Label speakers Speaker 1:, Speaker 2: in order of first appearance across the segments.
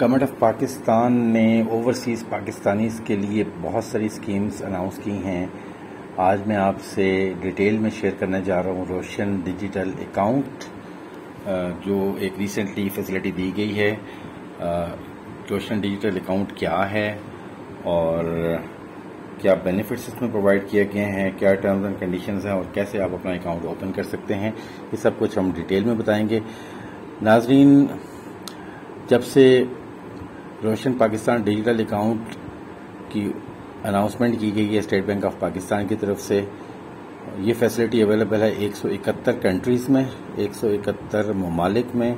Speaker 1: Government of Pakistan نے overseas Pakistanis کے لیے بہت ساری اسکیمز اناؤنس کی ہیں. آج میں آپ سے ڈیٹیل میں شیئر کرنے جا رہا ہوں روشن ڈیجیٹل اکاؤنٹ، جو ایک ریسنٹلی فیسلٹی دی گئی ہے. روشن ڈیجیٹل اکاؤنٹ کیا ہے اور کیا بینیفٹس اس میں پرووائڈ کیے گئے ہیں، کیا ٹرمز اینڈ کنڈیشنز ہیں اور کیسے آپ اپنا اکاؤنٹ اوپن کر سکتے ہیں، یہ سب کچھ ہم ڈیٹیل میں بتائیں گے. ناظرین، جب سے روشن پاکستان ڈیجیٹل اکاؤنٹ کی اناؤنسمنٹ کی گئی ہے اسٹیٹ بینک آف پاکستان کی طرف سے، یہ فیسلٹی اویلیبل ہے 171 کنٹریز میں، 171 ممالک میں،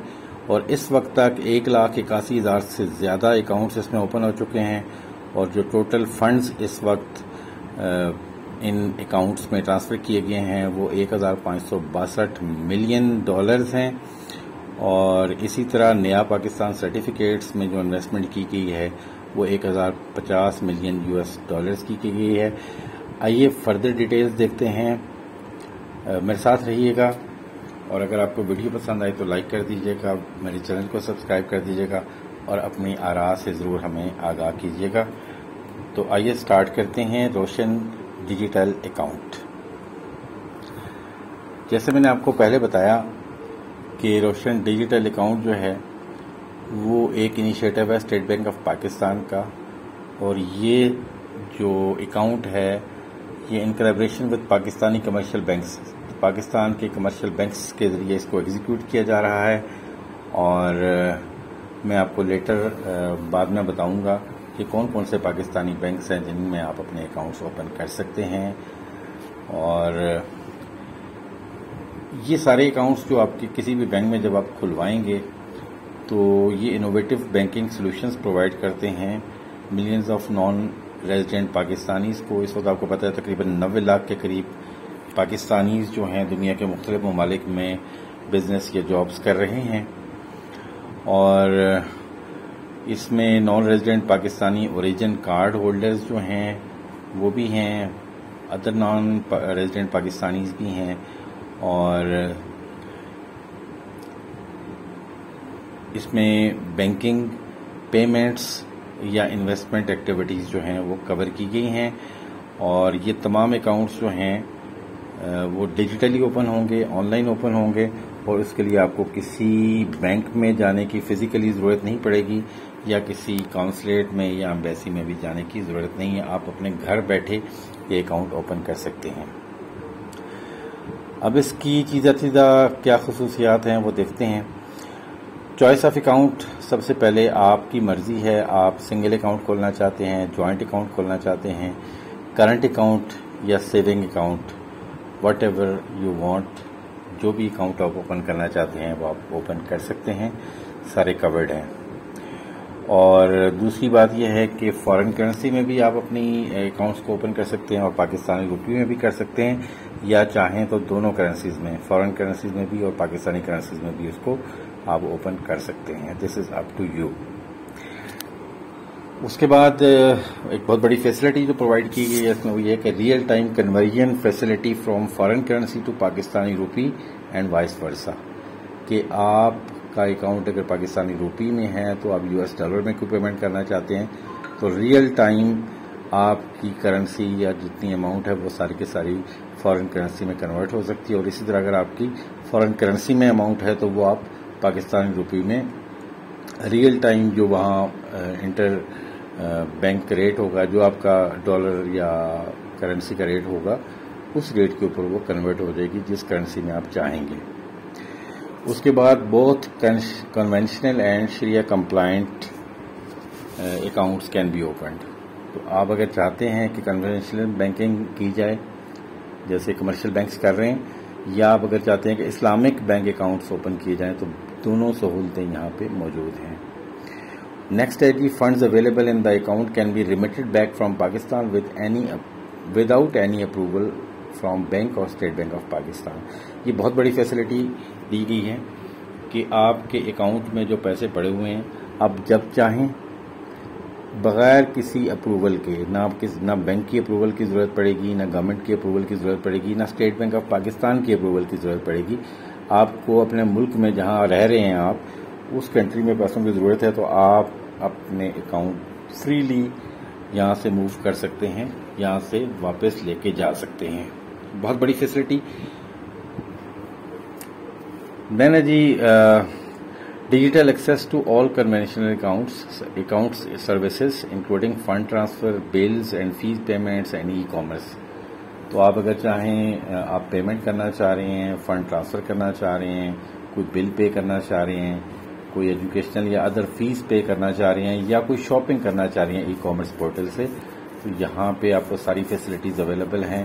Speaker 1: اور اس وقت تک 1,81,000 سے زیادہ اکاؤنٹس اس میں اوپن ہو چکے ہیں. اور جو ٹوٹل فنڈز اس وقت ان اکاؤنٹس میں ٹرانسفر کیے گئے ہیں وہ $1,562 ملین ہیں. اور اسی طرح نیا پاکستان سرٹیفکیٹس میں جو انویسٹمنٹ کی گئی ہے وہ $1,050 ملین کی گئی ہے. آئیے فردر ڈیٹیلز دیکھتے ہیں، میرے ساتھ رہیے گا. اور اگر آپ کو ویڈیو پسند آئے تو لائک کر دیجیے گا، میرے چینل کو سبسکرائب کر دیجیے گا اور اپنی آراء سے ضرور ہمیں آگاہ کیجیے گا. تو آئیے سٹارٹ کرتے ہیں روشن ڈیجیٹل اکاؤنٹ. جیسے میں نے آپ کو پہلے بتایا کہ روشن ڈیجیٹل اکاؤنٹ جو ہے وہ ایک انیشیٹو ہے اسٹیٹ بینک آف پاکستان کا، اور یہ جو اکاؤنٹ ہے یہ in collaboration with Pakistani commercial banks, Pakistan کے کمرشل بینکس کے ذریعے اس کو ایگزیکیوٹ کیا جا رہا ہے. اور میں آپ کو لیٹر بعد میں بتاؤں گا کہ کون کون سے پاکستانی بینکس ہیں جن میں آپ اپنے اکاؤنٹس اوپن کر سکتے ہیں. اور یہ سارے اکاؤنٹس جو آپ کے کسی بھی بینک میں جب آپ کھلوائیں گے تو یہ انوویٹو بینکنگ سولوشنز پرووائڈ کرتے ہیں millions of non resident Pakistanis کو. اس وقت آپ کو پتہ ہے تقریباً 90 لاکھ کے قریب پاکستانیز جو ہیں دنیا کے مختلف ممالک میں بزنس یا جابز کر رہے ہیں. اور اس میں non resident Pakistani origin card holders جو ہیں وہ بھی ہیں، ادر نان ریزیڈنٹ پاکستانیز بھی ہیں. اور اس میں بینکنگ، پیمنٹس یا انویسٹمنٹ ایکٹیویٹیز جو ہیں وہ کور کی گئی ہیں. اور یہ تمام اکاؤنٹس جو ہیں وہ ڈیجیٹلی اوپن ہوں گے، آن لائن اوپن ہوں گے، اور اس کے لیے آپ کو کسی بینک میں جانے کی فزیکلی ضرورت نہیں پڑے گی یا کسی کانسولیٹ میں یا ایمبیسی میں بھی جانے کی ضرورت نہیں ہے. آپ اپنے گھر بیٹھے یہ اکاؤنٹ اوپن کر سکتے ہیں. اب اس کی چیزہ کیا خصوصیات ہیں وہ دیکھتے ہیں. چوائس آف اکاؤنٹ، سب سے پہلے آپ کی مرضی ہے، آپ سنگل اکاؤنٹ کھولنا چاہتے ہیں، جوائنٹ اکاؤنٹ کھولنا چاہتے ہیں، کرنٹ اکاؤنٹ یا saving account, what ever you want. جو بھی اکاؤنٹ آپ اوپن کرنا چاہتے ہیں وہ آپ اوپن کر سکتے ہیں، سارے کورڈ ہیں. اور دوسری بات یہ ہے کہ فارن کرنسی میں بھی آپ اپنی اکاؤنٹس کو اوپن کر سکتے ہیں اور پاکستانی روپی میں بھی کر سکتے ہیں، یا چاہیں تو دونوں کرنسیز میں، فارن کرنسیز میں بھی اور پاکستانی کرنسیز میں بھی اس کو آپ اوپن کر سکتے ہیں. دس از اپ ٹو یو. اس کے بعد ایک بہت بڑی فیسلٹی جو پرووائڈ کی گئی ہے اس میں وہ یہ کہ real time conversion facility from foreign currency to Pakistani rupee and vice versa, کہ آپ کا اکاؤنٹ اگر پاکستانی روپی میں ہے تو آپ US ڈالر میں کوئی پیمنٹ کرنا چاہتے ہیں تو ریئل ٹائم آپ کی کرنسی یا جتنی اماؤنٹ ہے وہ ساری کی ساری فارن کرنسی میں کنورٹ ہو سکتی ہے. اور اسی طرح اگر آپ کی فارن کرنسی میں اماؤنٹ ہے تو وہ آپ پاکستانی روپی میں ریئل ٹائم جو وہاں انٹر بینک ریٹ ہوگا، جو آپ کا ڈالر یا کرنسی کا ریٹ ہوگا اس ریٹ کے اوپر وہ کنورٹ ہو جائے گی جس کرنسی میں آپ چاہیں گے. اس کے بعد both conventional and sharia compliant accounts can be opened. تو آپ اگر چاہتے ہیں کہ کنونشنل بینکنگ کی جائے جیسے کمرشل بینکس کر رہے ہیں، یا آپ اگر چاہتے ہیں کہ اسلامک بینک اکاؤنٹس اوپن کیے جائیں تو دونوں سہولتیں یہاں پہ موجود ہیں. نیکسٹ ہے کہ funds available in the account can be remitted back from Pakistan without any approval from bank اور اسٹیٹ بینک آف پاکستان. یہ بہت بڑی فیسلٹی دی گئی ہے کہ آپ کے اکاؤنٹ میں جو پیسے پڑے ہوئے ہیں آپ جب چاہیں بغیر کسی اپروول کے، نہ بینک کی اپروول کی ضرورت پڑے گی، نہ گورنمنٹ کی اپروول کی ضرورت پڑے گی، نہ اسٹیٹ بینک آف پاکستان کی اپروول کی ضرورت پڑے گی. آپ کو اپنے ملک میں جہاں رہ رہے ہیں آپ اس کنٹری میں پیسوں کی ضرورت ہے تو آپ اپنے اکاؤنٹ فریلی یہاں سے موو کر سکتے ہیں، یہاں سے واپس لے کے جا سکتے ہیں. بہت بڑی فیسلٹی. دین ہے جی digital access to all conventional accounts services including fund transfer, bills and fee payments and e commerce. تو آپ اگر چاہیں آپ پیمنٹ کرنا چاہ رہے ہیں، فنڈ ٹرانسفر کرنا چاہ رہے ہیں، کوئی بل پے کرنا چاہ رہے ہیں، کوئی ایجوکیشنل یا ادر فیس پے کرنا چاہ رہے ہیں، یا کوئی شاپنگ کرنا چاہ رہے ہیں ای کامرس پورٹل سے، تو یہاں پہ آپ کو ساری فیسلٹیز اویلیبل ہیں.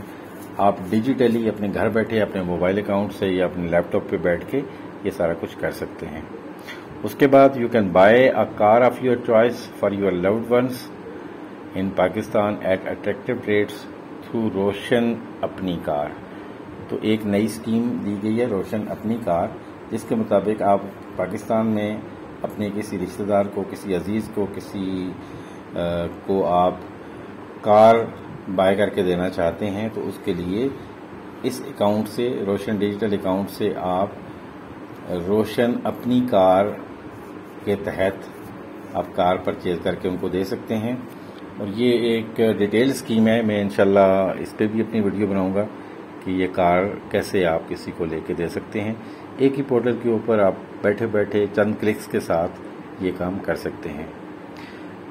Speaker 1: آپ ڈیجیٹلی اپنے گھر بیٹھے اپنے موبائل اکاؤنٹ سے یا اپنے لیپ ٹاپ پہ بیٹھ کے یہ سارا کچھ کر سکتے ہیں. اس کے بعد you can buy a car of your choice for your loved ones in Pakistan at attractive rates through Roshan اپنی کار. تو ایک نئی اسکیم دی گئی ہے روشن اپنی کار، جس کے مطابق آپ پاکستان میں اپنے کسی رشتہ دار کو، کسی عزیز کو، کسی کو آپ کار بائی کر کے دینا چاہتے ہیں، تو اس کے لیے اس اکاؤنٹ سے، روشن ڈیجیٹل اکاؤنٹ سے آپ روشن اپنی کار کے تحت آپ کار پرچیز کر کے ان کو دے سکتے ہیں. اور یہ ایک ڈیٹیل اسکیم ہے. میں انشاءاللہ اس پہ بھی اپنی ویڈیو بناؤں گا کہ یہ کار کیسے آپ کسی کو لے کے دے سکتے ہیں. ایک ہی پورٹل کے اوپر آپ بیٹھے بیٹھے چند کلکس کے ساتھ یہ کام کر سکتے ہیں.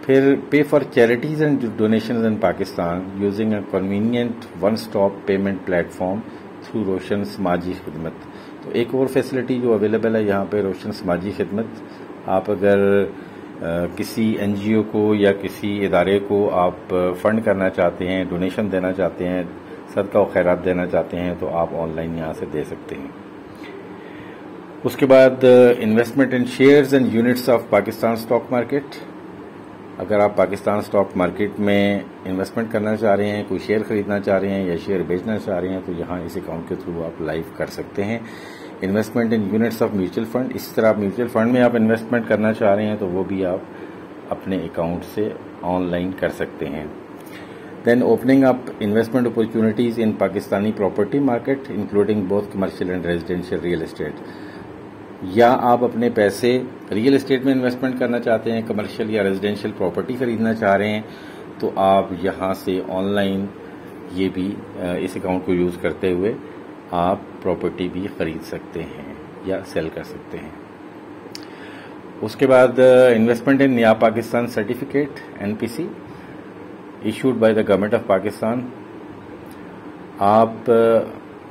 Speaker 1: پھر pay for charities and donations in Pakistan using a convenient one stop payment plate form through روشن سماجی خدمت. تو ایک اور فیسلٹی جو اویلیبل ہے یہاں پہ روشن سماجی خدمت. آپ اگر کسی این جی او کو یا کسی ادارے کو آپ فنڈ کرنا چاہتے ہیں، ڈونیشن دینا چاہتے ہیں، صدقہ و خیرات دینا چاہتے ہیں، تو آپ آن لائن یہاں سے دے سکتے ہیں. اس کے بعد investment in shares and units of Pakistan stock market. اگر آپ پاکستان اسٹاک مارکیٹ میں انویسٹمنٹ کرنا چاہ رہے ہیں، کوئی شیئر خریدنا چاہ رہے ہیں یا شیئر بیچنا چاہ رہے ہیں، تو یہاں اس اکاؤنٹ کے تھرو آپ لائیو کر سکتے ہیں. Investment in units of mutual fund. اسی طرح آپ میوچل فنڈ میں آپ انویسٹمنٹ کرنا چاہ رہے ہیں تو وہ بھی آپ اپنے اکاؤنٹ سے آن لائن کر سکتے ہیں. Then opening up investment opportunities in Pakistani property market including both commercial and residential real estate. یا آپ اپنے پیسے ریئل اسٹیٹ میں انویسٹمنٹ کرنا چاہتے ہیں، کمرشل یا ریزیڈینشیل پراپرٹی خریدنا چاہ رہے ہیں، تو آپ یہاں سے آن لائن یہ بھی اس اکاؤنٹ کو یوز کرتے ہوئے آپ پراپرٹی بھی خرید سکتے ہیں یا سیل کر سکتے ہیں. اس کے بعد انویسٹمنٹ ان نیا Pakistan certificate NPC issued by the government of Pakistan. آپ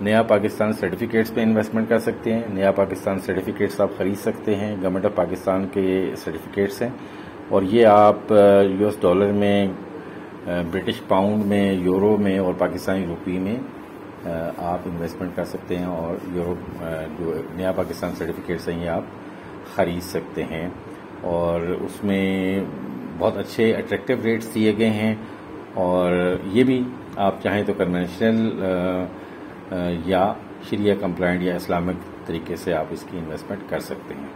Speaker 1: نیا پاکستان سرٹیفکیٹس پہ انویسٹمنٹ کر سکتے ہیں. نیا پاکستان سرٹیفکیٹس آپ خرید سکتے ہیں. گورنمنٹ آف پاکستان کے سرٹیفکیٹس ہیں اور یہ آپ $US میں، برٹش پاؤنڈ میں، یورو میں اور پاکستانی روپی میں آپ انویسٹمنٹ کر سکتے ہیں. اور جو نیا پاکستان سرٹیفکیٹس ہیں یہ آپ خرید سکتے ہیں. اور اس میں بہت اچھے اٹریکٹیو ریٹس دیے گئے ہیں. اور یہ بھی آپ چاہیں تو کنونشنل یا شریعہ کمپلائنٹ یا اسلامک طریقے سے آپ اس کی انویسٹمنٹ کر سکتے ہیں.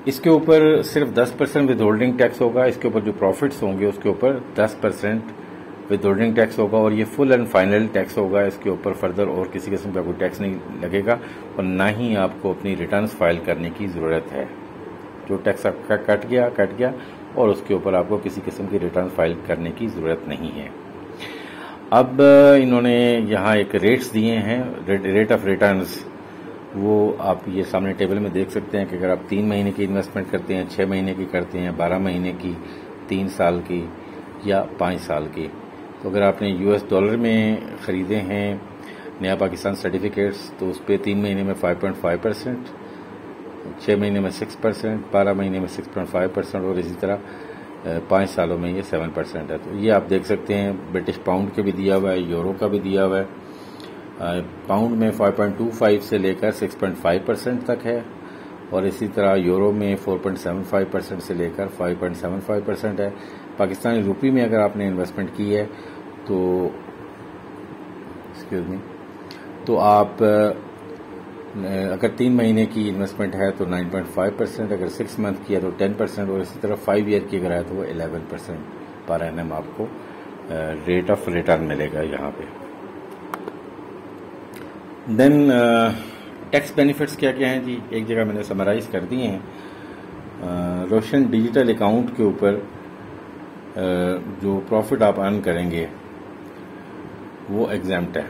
Speaker 1: اس کے اوپر صرف 10% ود ہولڈنگ ٹیکس ہوگا. اس کے اوپر جو پروفٹس ہوں گے اس کے اوپر 10% ود ہولڈنگ ٹیکس ہوگا اور یہ فل اینڈ فائنل ٹیکس ہوگا. اس کے اوپر فردر اور کسی قسم کا کوئی ٹیکس نہیں لگے گا اور نہ ہی آپ کو اپنی ریٹرنز فائل کرنے کی ضرورت ہے. جو ٹیکس آپ کا کٹ گیا اور اس کے اوپر آپ کو کسی قسم کی ریٹرن فائل کرنے کی ضرورت نہیں ہے. اب انہوں نے یہاں ایک ریٹس دیے ہیں، ریٹ آف ریٹرنز. وہ آپ یہ سامنے ٹیبل میں دیکھ سکتے ہیں کہ اگر آپ 3 مہینے کی انویسٹمنٹ کرتے ہیں، 6 مہینے کی کرتے ہیں، 12 مہینے کی، 3 سال کی یا 5 سال کی، تو اگر آپ نے $US میں خریدے ہیں نیا پاکستان سرٹیفکیٹس تو اس پہ 3 مہینے میں 5.5%، 6 مہینے میں 6%، 12 مہینے میں 6.5% اور اسی طرح 5 سالوں میں یہ 7% ہے. تو یہ آپ دیکھ سکتے ہیں برٹش پاؤنڈ کے بھی دیا ہوا ہے، یورو کا بھی دیا ہوا ہے. پاؤنڈ میں 5.25 سے لے کر 6.5% تک ہے اور اسی طرح یورو میں 4.75% سے لے کر 5.75% ہے. پاکستانی روپی میں اگر آپ نے انویسٹمنٹ کی ہے تو آپ اگر 3 مہینے کی انویسٹمنٹ ہے تو 9.5%، اگر 6 منتھ کی ہے تو 10% اور اسی طرح 5 ایئر کی اگر ہے تو وہ 11% پر اینم آپ کو ریٹ آف ریٹرن ملے گا یہاں پہ. دین ٹیکس بینیفٹس کیا کیا ہیں جی، ایک جگہ میں نے سمرائز کر دیے ہیں. روشن ڈیجیٹل اکاؤنٹ کے اوپر جو پروفٹ آپ ارن کریں گے وہ ایگزامپٹ ہے.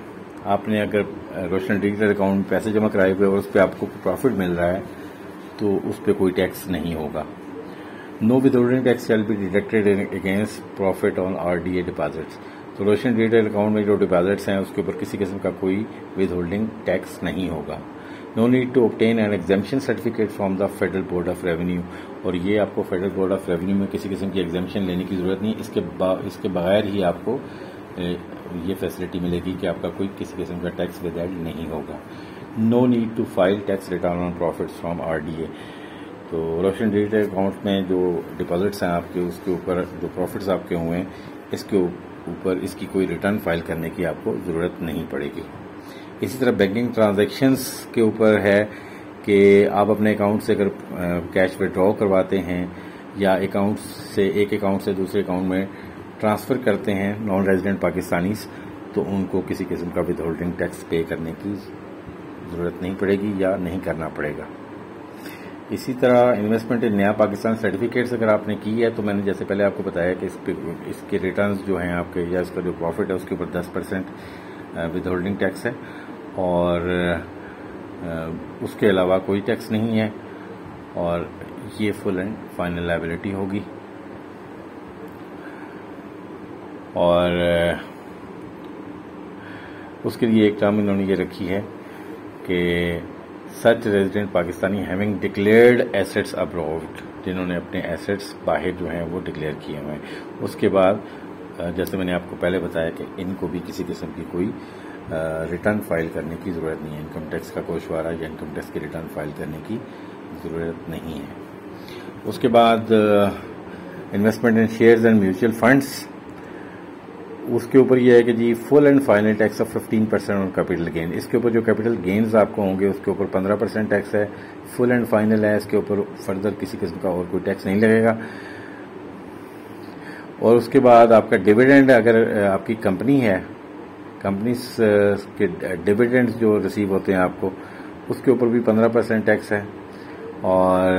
Speaker 1: آپ نے اگر روشن ڈیجیٹل اکاؤنٹ میں پیسے جمع کرائے ہوئے اور اس پہ آپ کو پروفٹ مل رہا ہے تو اس پہ کوئی ٹیکس نہیں ہوگا. No withholding tax shall be deducted against profit on RDA deposits. تو روشن ڈیجیٹل اکاؤنٹ میں جو ڈپازٹس ہیں اس کے اوپر کسی قسم کا کوئی ود ہولڈنگ ٹیکس نہیں ہوگا. No need to obtain an exemption certificate from the Federal Board of Revenue. اور یہ آپ کو فیڈرل بورڈ آف ریونیو میں کسی قسم کی ایگزیمشن لینے کی ضرورت نہیں. اس کے بغیر ہی آپ کو یہ فیسلٹی ملے گی کہ آپ کا کوئی کسی قسم کا ٹیکس ود ایڈ نہیں ہوگا. No need to file tax return on profits from RDA. تو روشن ڈیجیٹل اکاؤنٹ میں جو ڈپازٹس ہیں آپ کے اس کے اوپر جو پروفٹس آپ کے ہوئے ہیں اس کے اوپر اس کی کوئی ریٹرن فائل کرنے کی آپ کو ضرورت نہیں پڑے گی. اسی طرح بینکنگ ٹرانزیکشنز کے اوپر ہے کہ آپ اپنے اکاؤنٹ سے اگر کیش وڈرا کرواتے ہیں یا ایک اکاؤنٹ سے دوسرے اکاؤنٹ میں ٹرانسفر کرتے ہیں نان ریزیڈنٹ پاکستانیز تو ان کو کسی قسم کا ود ہولڈنگ ٹیکس پے کرنے کی ضرورت نہیں پڑے گی یا نہیں کرنا پڑے گا. اسی طرح انویسٹمنٹ ان نیا پاکستان سرٹیفکیٹس اگر آپ نے کی ہے تو میں نے جیسے پہلے آپ کو بتایا کہ اس کے ریٹرنز جو ہیں آپ کے یا اس کا جو پروفٹ ہے اس کے اوپر 10% ود ہولڈنگ ٹیکس ہے اور اس کے علاوہ کوئی ٹیکس نہیں ہے اور یہ فل اینڈ فائنل لائبلٹی ہوگی. اور اس کے لیے ایک ٹرم انہوں نے یہ رکھی ہے کہ such resident Pakistani having declared assets abroad, جنہوں نے اپنے ایسٹس باہر جو ہیں وہ ڈکلیئر کیے ہوئے ہیں. اس کے بعد جیسے میں نے آپ کو پہلے بتایا کہ ان کو بھی کسی قسم کی کوئی ریٹرن فائل کرنے کی ضرورت نہیں ہے. انکم ٹیکس کا گوشوارہ یا انکم ٹیکس کی ریٹرن فائل کرنے کی ضرورت نہیں ہے. اس کے بعد investment in shares and mutual funds, اس کے اوپر یہ ہے کہ جی full and final tax of 15% on capital gain. اس کے اوپر جو کیپٹل گینز آپ کو ہوں گے اس کے اوپر 15% ٹیکس ہے. فل اینڈ فائنل ہے, اس کے اوپر فردر کسی قسم کا اور کوئی ٹیکس نہیں لگے گا. اور اس کے بعد آپ کا ڈویڈنڈ, اگر آپ کی کمپنی ہے, کمپنیز کے ڈویڈنڈز جو ریسیو ہوتے ہیں آپ کو اس کے اوپر بھی 15% ٹیکس ہے. اور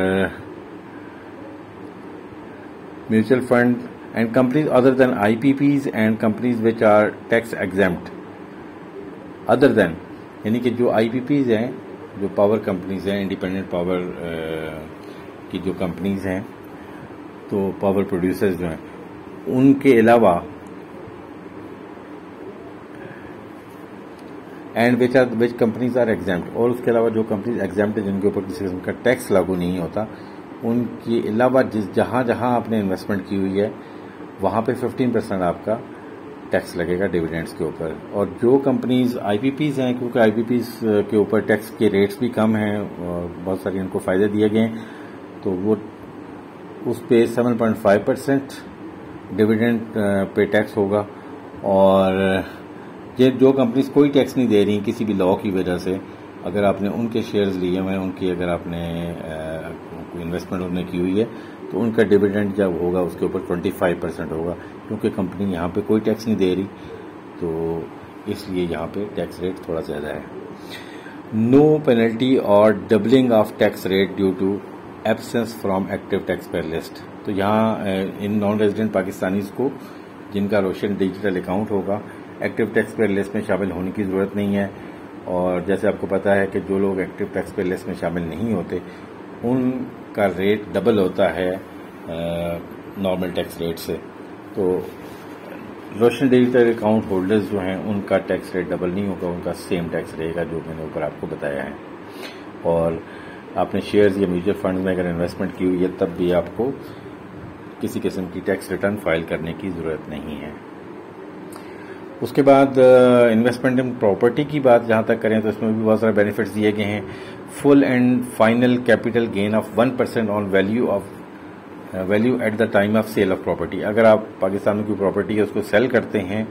Speaker 1: mutual fund and companies other than IPPs and companies which are tax exempt other than, یعنی کہ جو IPPs ہیں, جو پاور کمپنیز ہیں, انڈیپینڈنٹ پاور کی جو کمپنیز ہیں, تو پاور پروڈیوسرز جو ہیں ان کے علاوہ and which companies are exempt, اور اس کے علاوہ جو کمپنیز ایگزیمپٹ ہیں جن کے اوپر کسی قسم کا ٹیکس لاگو نہیں ہوتا, ان کے علاوہ جہاں جہاں آپ نے انویسٹمنٹ کی ہوئی ہے وہاں پہ 15% آپ کا ٹیکس لگے گا ڈویڈنڈس کے اوپر. اور جو کمپنیز IPPs ہیں, کیونکہ IPPs کے اوپر ٹیکس کے ریٹس بھی کم ہیں اور بہت سارے ان کو فائدے دیے گئے ہیں, تو وہ اس پہ 7.5% ڈویڈنڈ پہ ٹیکس ہوگا. اور جو کمپنیز کوئی ٹیکس نہیں دے رہی کسی بھی لا کی وجہ سے, اگر آپ نے ان کے شیئرز لیے ہوئے ہیں, ان کی اگر آپ نے انویسٹمنٹ انہوں نے کی ہوئی ہے تو ان کا ڈویڈنڈ جب ہوگا اس کے اوپر 25% ہوگا, کیونکہ کمپنی یہاں پہ کوئی ٹیکس نہیں دے رہی تو اس لیے یہاں پہ ٹیکس ریٹ تھوڑا زیادہ ہے. نو پینلٹی اور doubling of tax rate due to absence from active tax payer list. تو یہاں ان نان ریزیڈنٹ پاکستانیز کو جن کا روشن ڈیجیٹل اکاؤنٹ ہوگا ایکٹیو ٹیکس پیئر لسٹ میں شامل ہونے کی ضرورت نہیں ہے. اور جیسے آپ کو پتا ہے کہ جو لوگ ایکٹیو ٹیکس پیئر لسٹ میں شامل نہیں ہوتے ان کا ریٹ ڈبل ہوتا ہے نارمل ٹیکس ریٹ سے. تو روشن ڈیجیٹل اکاؤنٹ ہولڈرز جو ہیں ان کا ٹیکس ریٹ ڈبل نہیں ہوگا, ان کا سیم ٹیکس رہے گا جو میں نے اوپر آپ کو بتایا ہے. اور آپ نے شیئرز یا میوچل فنڈ میں اگر انویسٹمنٹ کی ہوئی ہے تب بھی آپ کو کسی قسم کی ٹیکس ریٹرن فائل کرنے کی ضرورت نہیں ہے. اس کے بعد انویسٹمنٹ ان پراپرٹی کی بات جہاں تک کریں تو اس میں بھی بہت سارے بینیفٹس دیے گئے ہیں. Full and final capital gain of 1% on value at the time of sale of property. اگر آپ پاکستان میں کوئی پراپرٹی ہے اس کو سیل کرتے ہیں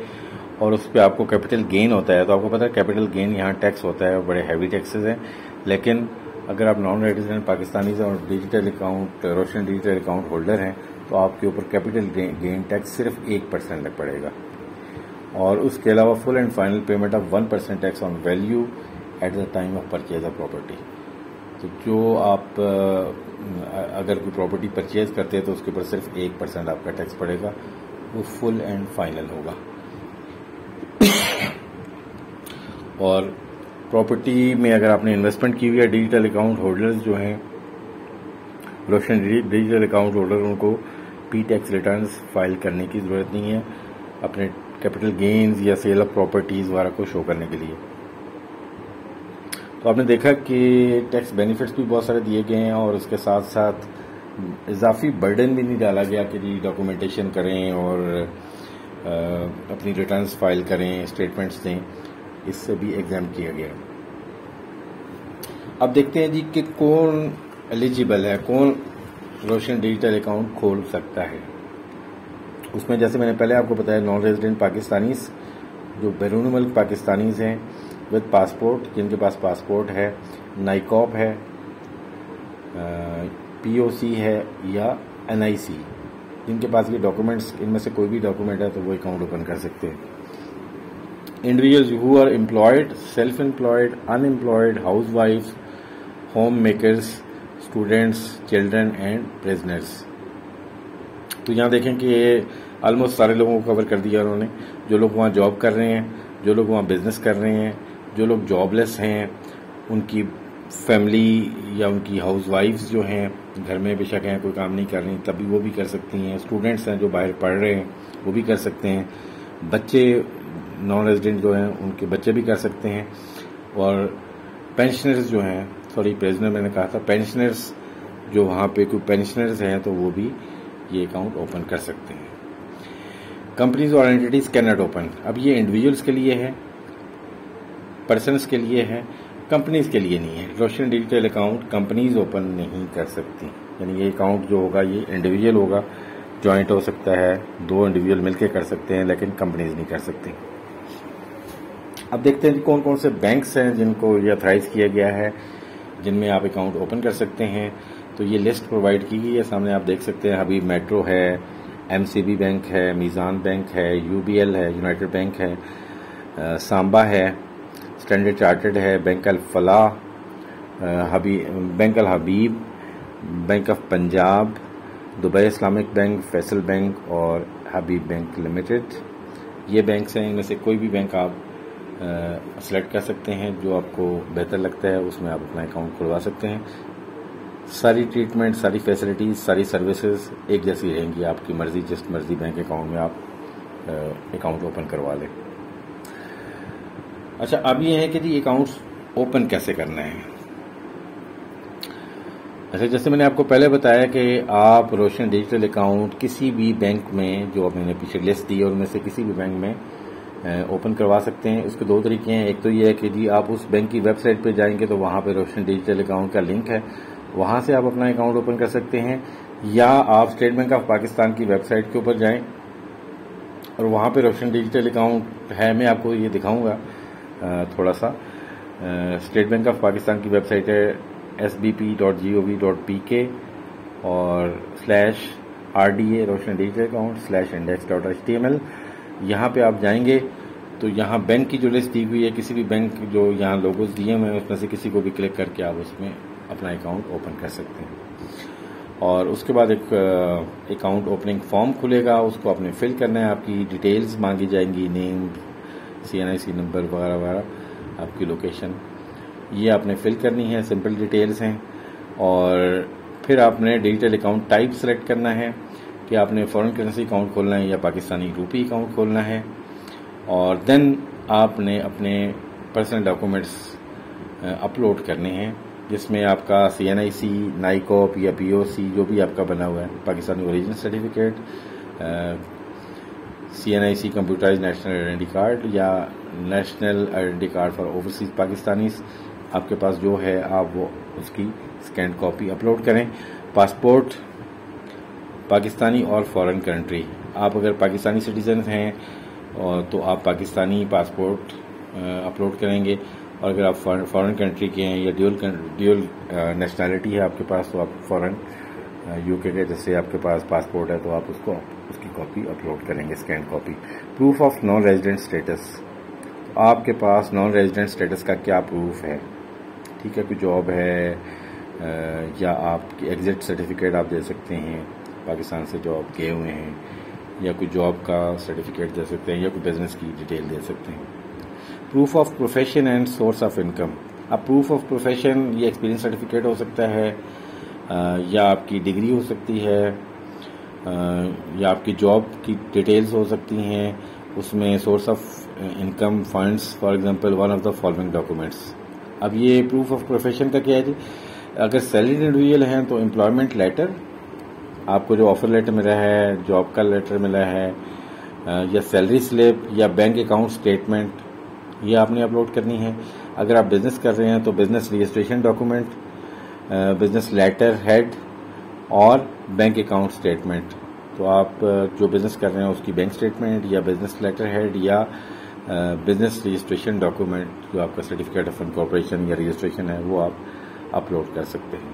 Speaker 1: اور اس پہ آپ کو کیپٹل گین ہوتا ہے, تو آپ کو پتا ہے کیپٹل گین یہاں ٹیکس ہوتا ہے اور بڑے ہیوی ٹیکسز ہیں. لیکن اگر آپ نان ریزیڈنٹ پاکستانیز اور ڈیجیٹل اکاؤنٹ روشن ڈیجیٹل اکاؤنٹ ہولڈر ہیں تو آپ کے اوپر کیپٹل گین ٹیکس صرف 1% لگ پڑے گا. اور اس کے علاوہ full and final payment of 1% tax on value at the time of purchase of property. تو جو آپ اگر کوئی پراپرٹی پرچیز کرتے ہیں تو اس کے اوپر صرف 1% آپ کا ٹیکس پڑے گا، وہ فل اینڈ فائنل ہوگا. اور پراپرٹی میں اگر آپ نے انویسٹمنٹ کی ہوئی ہے، ڈیجیٹل اکاؤنٹ ہولڈرز جو ہیں، روشن ڈیجیٹل اکاؤنٹ ہولڈر، ان کو پی ٹیکس ریٹرنز فائل کرنے کی ضرورت نہیں ہے اپنے کیپٹل گینز یا سیل آف پراپرٹیز وغیرہ کو شو کرنے کے لیے. تو آپ نے دیکھا کہ ٹیکس بینیفٹس بھی بہت سارے دیے گئے ہیں، اور اس کے ساتھ ساتھ اضافی برڈن بھی نہیں ڈالا گیا کہ جی ڈاکومنٹیشن کریں اور اپنی ریٹرنز فائل کریں، اسٹیٹمنٹس دیں، اس سے بھی ایگزام کیا گیا. اب دیکھتے ہیں جی کہ کون ایلیجیبل ہے، کون روشن ڈیجیٹل اکاؤنٹ کھول سکتا ہے. اس میں جیسے میں نے پہلے آپ کو بتایا، نان ریزیڈنٹ پاکستانیز، جو بیرون ملک پاکستانیز ہیں ود پاسپورٹ، جن کے پاس پاسپورٹ ہے، نائکاپ ہے، پی او سی ہے یا این آئی سی، جن کے پاس یہ ڈاکومنٹس، ان میں سے کوئی بھی ڈاکومنٹ ہے تو وہ اکاؤنٹ اوپن کر سکتے ہیں. Individuals who are employed, self employed, unemployed, housewife, homemakers, students, children and prisoners. تو یہاں دیکھیں کہ آلموسٹ سارے لوگوں کو کور کر دیا انہوں نے، جو لوگ وہاں جاب کر رہے ہیں، جو لوگ وہاں بزنس کر رہے ہیں، جو لوگ جاب لیس ہیں، ان کی فیملی یا ان کی ہاؤس وائفز جو ہیں گھر میں بے شک ہیں، کوئی کام نہیں کر رہی تبھی وہ بھی کر سکتی ہیں. اسٹوڈینٹس ہیں جو باہر پڑھ رہے ہیں وہ بھی کر سکتے ہیں. بچے نان ریزیڈنٹ جو ہیں ان کے بچے بھی کر سکتے ہیں. اور پینشنرز جو ہیں، سوری پریزنر میں نے کہا تھا، پینشنرز جو وہاں پہ کوئی پینشنرز ہیں تو وہ بھی یہ اکاؤنٹ اوپن کر سکتے ہیں. کمپنیز اور اینٹیز کین ناٹ اوپن. اب یہ انڈیویجولس کے لیے ہے، پرسنس کے لیے ہے، کمپنیز کے لیے نہیں ہے. روشن ڈیجیٹل اکاؤنٹ کمپنیز اوپن نہیں کر سکتی. یعنی یہ اکاؤنٹ جو ہوگا یہ انڈیویجول ہوگا، جوائنٹ ہو سکتا ہے، 2 انڈیویجول مل کے کر سکتے ہیں، لیکن کمپنیز نہیں کر سکتی. اب دیکھتے ہیں کون کون سے بینکس ہیں جن کو یہ اتھرائز کیا گیا ہے، جن میں آپ اکاؤنٹ اوپن کر سکتے ہیں. تو یہ لسٹ پرووائڈ کی گئی ہے، سامنے آپ دیکھ سکتے ہیں. حبیب میٹرو ہے، ایم سی بی بینک ہے، میزان بینک ہے، یو بی ایل ہے، یونائٹڈ بینک ہے، سامبا ہے، اسٹینڈرڈ چارٹرڈ ہے، بینک الفلاح، بینک الحبیب، bank of Punjab, Dubai Islamic bank, Faisal bank اور حبیب بینک لمیٹڈ. یہ بینکس ہیں، ان میں سے کوئی بھی بینک آپ سلیکٹ کر سکتے ہیں، جو آپ کو بہتر لگتا ہے اس میں آپ اپنا اکاؤنٹ کھلوا سکتے ہیں. ساری ٹریٹمنٹ، ساری فیسلٹیز، ساری سروسز ایک جیسی رہیں گی. آپ کی مرضی، جس مرضی بینک اکاؤنٹ میں آپ اکاؤنٹ اوپن کروا لیں. اچھا، اب یہ ہے کہ جی اکاؤنٹس اوپن کیسے کرنا ہے. اچھا، جیسے میں نے آپ کو پہلے بتایا کہ آپ روشن ڈیجیٹل اکاؤنٹ کسی بھی بینک میں، جو میں نے پیچھے لسٹ دی ہے ان میں سے کسی بھی بینک میں اوپن کروا سکتے ہیں. اس کے 2 طریقے ہیں. ایک تو یہ ہے کہ جی آپ اس بینک کی ویب سائٹ پہ جائیں گے تو وہاں پہ روشن ڈیجیٹل اکاؤنٹ کا لنک ہے، وہاں سے آپ اپنا اکاؤنٹ اوپن کر سکتے ہیں. یا آپ اسٹیٹ بینک آف پاکستان کی ویب سائٹ کے اوپر جائیں اور وہاں پہ روشن ڈیجیٹل اکاؤنٹ ہے. میں آپ کو یہ دکھاؤں گا تھوڑا سا. اسٹیٹ بینک آف پاکستان کی ویب سائٹ ہے sbp.gov.pk اور /RDA روشن ڈیجیٹل اکاؤنٹ /index.html. یہاں پہ آپ جائیں گے تو یہاں بینک کی جو لسٹ دی ہوئی ہے، کسی بھی بینک جو یہاں لوگوز دیے ہوئے ہیں اس میں سے کسی کو بھی کلک کر کے آپ اس میں اپنا اکاؤنٹ اوپن کر سکتے ہیں. اور اس کے بعد ایک اکاؤنٹ اوپننگ فارم کھلے گا، اس کو آپ نے فل کرنا ہے. آپ کی ڈیٹیلز مانگی جائیں گی، نیم، CNIC نمبر وغیرہ وغیرہ، آپ کی لوکیشن، یہ آپ نے فل کرنی ہے. سمپل ڈیٹیلز ہیں. اور پھر آپ نے ڈیجیٹل اکاؤنٹ ٹائپ سلیکٹ کرنا ہے کہ آپ نے فورن کرنسی اکاؤنٹ کھولنا ہے یا پاکستانی روپی اکاؤنٹ کھولنا ہے. اور دین آپ نے اپنے پرسنل ڈاکومنٹس اپلوڈ کرنے ہیں، جس میں آپ کا CNIC، نائکوپ یا POC جو بھی آپ کا بنا ہوا ہے، Pakistani origin certificate, CNIC computerised national identity card یا national identity card for overseas Pakistanis, آپ کے پاس جو ہے آپ وہ اس کی اسکینڈ کاپی اپلوڈ کریں. پاسپورٹ پاکستانی اور فارن کنٹری، آپ اگر پاکستانی سٹیزن ہیں تو آپ پاکستانی پاسپورٹ اپلوڈ کریں گے، اور اگر آپ فارن کنٹری کے ہیں یا ڈیول نیشنلٹی ہے آپ کے پاس تو آپ فارن UK کے جیسے آپ کے پاس پاسپورٹ ہے تو آپ اس کی کاپی اپلوڈ کریں گے، scanned copy. Proof of non resident status, آپ کے پاس نان ریزیڈنٹ اسٹیٹس کا کیا پروف ہے؟ ٹھیک ہے، کوئی جاب ہے یا آپ کی ایگزٹ سرٹیفکیٹ آپ دے سکتے ہیں پاکستان سے جو آپ گئے ہوئے ہیں، یا کوئی جاب کا سرٹیفکیٹ دے سکتے ہیں، یا کوئی بزنس کی ڈیٹیل دے سکتے ہیں۔ Proof of profession and source of income. اب پروف آف پروفیشن یہ ایکسپیرینس سرٹیفکیٹ ہو سکتا ہے، یا آپ کی ڈگری ہو سکتی ہے، یا آپ کی جاب کی ڈیٹیلز ہو سکتی ہیں، اس میں source of income funds for example one of the following documents. اب یہ پروف آف پروفیشن کا کیا ہے جی؟ اگر سیلریڈ انڈیویجول ہیں تو امپلائمنٹ لیٹر، آپ کو جو آفر لیٹر ملا ہے، جاب کا لیٹر ملا ہے، یا سیلری سلپ یا بینک اکاؤنٹ اسٹیٹمنٹ، یہ آپ نے اپلوڈ کرنی ہے۔ اگر آپ بزنس کر رہے ہیں تو business registration document, business letterhead اور بینک اکاؤنٹ اسٹیٹمنٹ۔ تو آپ جو بزنس کر رہے ہیں اس کی بینک اسٹیٹمنٹ یا بزنس لیٹر ہیڈ یا بزنس رجسٹریشن ڈاکومنٹ، جو آپ کا سرٹیفکیٹ آف انکارپوریشن یا رجسٹریشن ہے، وہ آپ اپلوڈ کر سکتے ہیں۔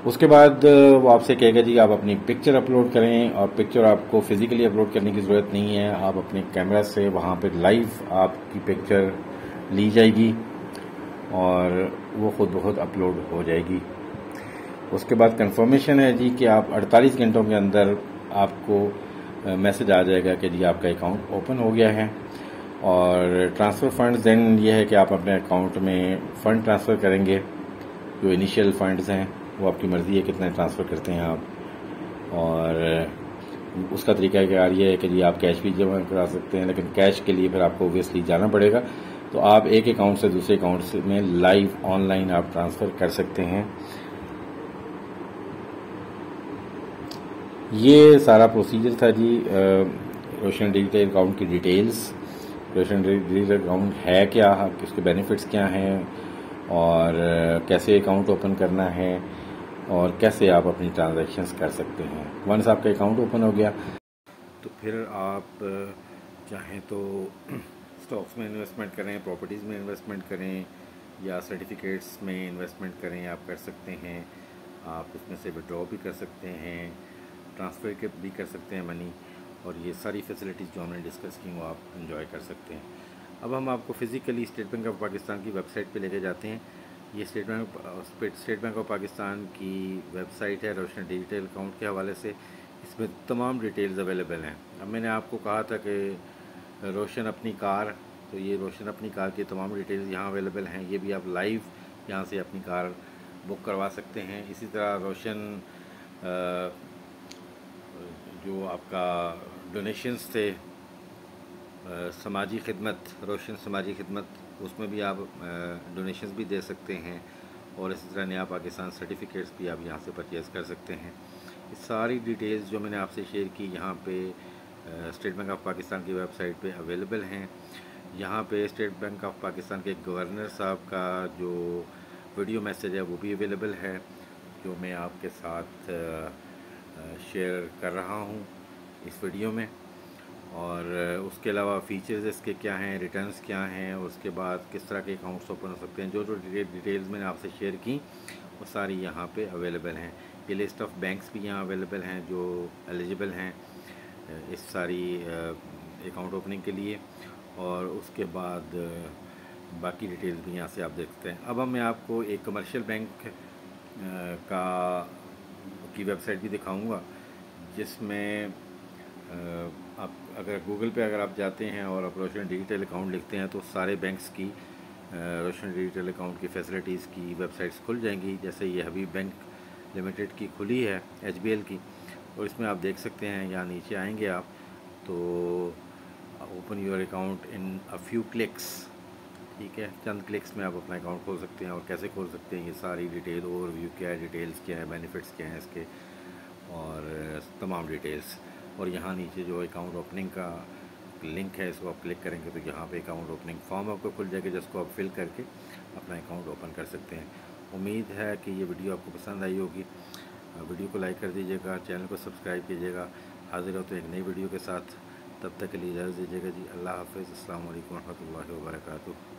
Speaker 1: اس کے بعد وہ آپ سے کہے گا جی آپ اپنی پکچر اپلوڈ کریں، اور پکچر آپ کو فزیکلی اپلوڈ کرنے کی ضرورت نہیں ہے، آپ اپنے کیمرہ سے وہاں پہ لائیو آپ کی پکچر لی جائے گی اور وہ خود بخود اپلوڈ ہو جائے گی۔ اس کے بعد کنفرمیشن ہے جی کہ آپ 48 گھنٹوں کے اندر آپ کو میسج آ جائے گا کہ جی آپ کا اکاؤنٹ اوپن ہو گیا ہے۔ اور ٹرانسفر فنڈز دین یہ ہے کہ آپ اپنے اکاؤنٹ میں فنڈ ٹرانسفر کریں گے، جو انیشیل فنڈز ہیں وہ آپ کی مرضی ہے کتنے ٹرانسفر کرتے ہیں آپ، اور اس کا طریقہ کار یہ ہے کہ جی آپ کیش بھی جمع کرا سکتے ہیں، لیکن کیش کے لیے پھر آپ کو اوبویسلی جانا پڑے گا، تو آپ ایک اکاؤنٹ سے دوسرے اکاؤنٹ میں لائیو آن لائن آپ ٹرانسفر کر سکتے ہیں۔ یہ سارا پروسیجر تھا جی روشن ڈیجیٹل اکاؤنٹ کی ڈیٹیلز۔ روشن ڈیجیٹل اکاؤنٹ ہے کیا، اس کے بینیفٹس کیا ہیں، اور کیسے اکاؤنٹ اوپن کرنا ہے، اور کیسے آپ اپنی ٹرانزیکشنز کر سکتے ہیں۔ ونس آپ کا اکاؤنٹ اوپن ہو گیا تو پھر آپ چاہیں تو اسٹاکس میں انویسٹمنٹ کریں، پراپرٹیز میں انویسٹمنٹ کریں، یا سرٹیفکیٹس میں انویسٹمنٹ کریں، آپ کر سکتے ہیں۔ آپ اس میں سے وڈرا بھی کر سکتے ہیں، ٹرانسفر بھی کر سکتے ہیں منی، اور یہ ساری فیسلٹیز جو ہم نے ڈسکس کی وہ آپ انجوائے کر سکتے ہیں۔ اب ہم آپ کو physically state Bank of Pakistan کی ویب سائٹ پہ لے کے جاتے ہیں۔ یہ اسٹیٹ بینک آف پاکستان کی ویب سائٹ ہے روشن ڈیجیٹل اکاؤنٹ کے حوالے سے۔ اس میں تمام ڈیٹیلز اویلیبل ہیں۔ اب میں نے آپ کو کہا تھا کہ روشن اپنی کار، تو یہ روشن اپنی کار کی تمام ڈیٹیلز یہاں اویلیبل ہیں۔ یہ بھی آپ لائیو یہاں سے اپنی کار بک کروا سکتے ہیں۔ اسی طرح روشن جو آپ کا ڈونیشنز تھے، سماجی خدمت، روشن سماجی خدمت، اس میں بھی آپ ڈونیشنز بھی دے سکتے ہیں، اور اسی طرح نیا پاکستان سرٹیفکیٹس بھی آپ یہاں سے پرچیز کر سکتے ہیں۔ یہ ساری ڈیٹیلز جو میں نے آپ سے شیئر کی یہاں پہ اسٹیٹ بینک آف پاکستان کی ویب سائٹ پہ اویلیبل ہیں۔ یہاں پہ اسٹیٹ بینک آف پاکستان کے گورنر صاحب کا جو ویڈیو میسیج ہے وہ بھی اویلیبل ہے، جو میں آپ کے ساتھ شیئر کر رہا ہوں اس ویڈیو میں۔ اور اس کے علاوہ فیچرز اس کے کیا ہیں، ریٹرنز کیا ہیں، اور اس کے بعد کس طرح کے اکاؤنٹس اوپن ہو سکتے ہیں، جو ڈیٹیلز میں نے آپ سے شیئر کی وہ ساری یہاں پہ اویلیبل ہیں۔ یہ لسٹ آف بینکس بھی یہاں اویلیبل ہیں جو ایلیجیبل ہیں اس ساری اکاؤنٹ اوپننگ کے لیے، اور اس کے بعد باقی ڈیٹیلز بھی یہاں سے آپ دیکھ سکتے ہیں۔ اب میں آپ کو ایک کمرشل بینک کی ویب سائٹ بھی دکھاؤں گا، جس میں آپ اگر گوگل پہ اگر آپ جاتے ہیں اور آپ روشن ڈیجیٹل اکاؤنٹ لکھتے ہیں تو سارے بینکس کی روشن ڈیجیٹل اکاؤنٹ کی فیسلٹیز کی ویب سائٹس کھل جائیں گی۔ جیسے یہ حبیب بینک لمیٹڈ کی کھلی ہے، HBL کی، اور اس میں آپ دیکھ سکتے ہیں، یا نیچے آئیں گے آپ تو open your account in a few clicks, ٹھیک ہے، چند کلکس میں آپ اپنا اکاؤنٹ کھول سکتے ہیں۔ اور کیسے کھول سکتے ہیں، یہ ساری ڈیٹیل، اوور ویو کیا ہے، ڈیٹیلز کیا ہے، بینیفٹس کیا ہیں اس کے، اور تمام ڈیٹیلز۔ اور یہاں نیچے جو اکاؤنٹ اوپننگ کا لنک ہے، اس کو آپ کلک کریں گے تو یہاں پہ اکاؤنٹ اوپننگ فارم آپ کو کھل جائے گا، جس کو آپ فل کر کے اپنا اکاؤنٹ اوپن کر سکتے ہیں۔ امید ہے کہ یہ ویڈیو آپ کو پسند آئی ہوگی۔ ویڈیو کو لائک کر دیجیے گا، چینل کو سبسکرائب کیجیے گا۔ حاضر ہوتے ہیں ایک نئی ویڈیو کے ساتھ، تب تک کے لیے اجازت دیجیے گا جی۔ اللہ حافظ، السلام علیکم ورحمۃ اللہ وبرکاتہ۔